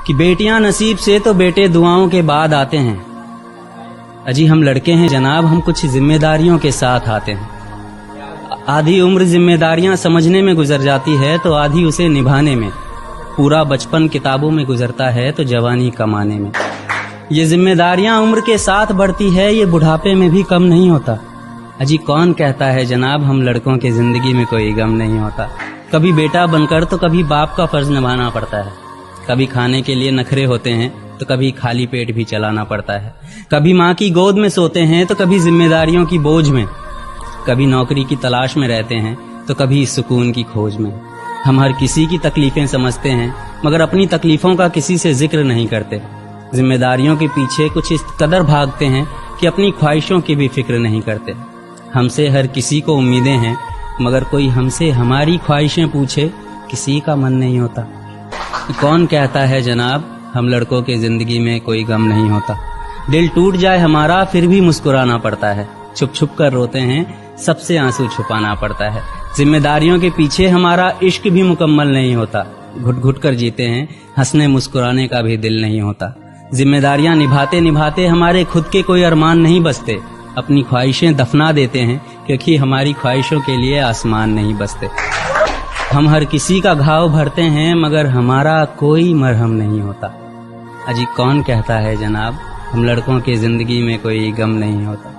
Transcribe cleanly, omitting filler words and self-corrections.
کہ بیٹیاں نصیب سے تو بیٹے دعاؤں کے بعد آتے ہیں. اجی ہم لڑکے ہیں جناب, ہم کچھ ذمہ داریوں کے ساتھ آتے ہیں. آدھی عمر ذمہ داریاں سمجھنے میں گزر جاتی ہے تو آدھی اسے نبھانے میں. پورا بچپن کتابوں میں گزرتا ہے تو جوانی کمانے میں. یہ ذمہ داریاں عمر کے ساتھ بڑھتی ہے, یہ بڑھاپے میں بھی کم نہیں ہوتا. اجی کون کہتا ہے جناب ہم لڑکوں کے زندگی میں کوئی غم نہیں ہوتا. کبھی بیٹا بن کر تو کبھی باپ کا فرض نبھانا پڑتا ہے. کبھی کھانے کے لیے نخرے ہوتے ہیں تو کبھی خالی پیٹ بھی چلانا پڑتا ہے. کبھی ماں کی گود میں سوتے ہیں تو کبھی ذمہ داریوں کی بوجھ میں. کبھی نوکری کی تلاش میں رہتے ہیں تو کبھی سکون کی کھوج میں. ہم ہر کسی کی تکلیفیں سمجھتے ہیں مگر اپنی تکلیفوں کا کسی سے ذکر نہیں کرتے. ذمہ داریوں کے پیچھے کچھ اس قدر بھاگتے ہیں کہ اپنی خواہشوں کی بھی فکر نہیں کرتے. ہم سے ہر کسی کو امیدیں ہیں مگر کوئی ہم سے ہماری خواہشیں پوچھے کسی کا من نہیں ہوتا. کون کہتا ہے جناب ہم لڑکوں کے زندگی میں کوئی غم نہیں ہوتا. دل ٹوٹ جائے ہمارا پھر بھی مسکرانا پڑتا ہے. چھپ چھپ کر روتے ہیں سب سے آنسو چھپانا پڑتا ہے. ذمہ داریوں کے پیچھے ہمارا عشق بھی مکمل نہیں ہوتا. گھٹ گھٹ کر جیتے ہیں, ہنسنے مسکرانے کا بھی دل نہیں ہوتا. ذمہ داریاں نبھاتے نبھاتے ہمارے خود کے کوئی ارمان نہیں بستے. اپنی خواہشیں دفنا دیتے ہیں کیونکہ ہماری خواہشوں کے لیے آسمان نہیں بستے. ہم ہر کسی کا گھاؤ بھرتے ہیں مگر ہمارا کوئی مرہم نہیں ہوتا. اجی کون کہتا ہے جناب ہم لڑکوں کی زندگی میں کوئی غم نہیں ہوتا.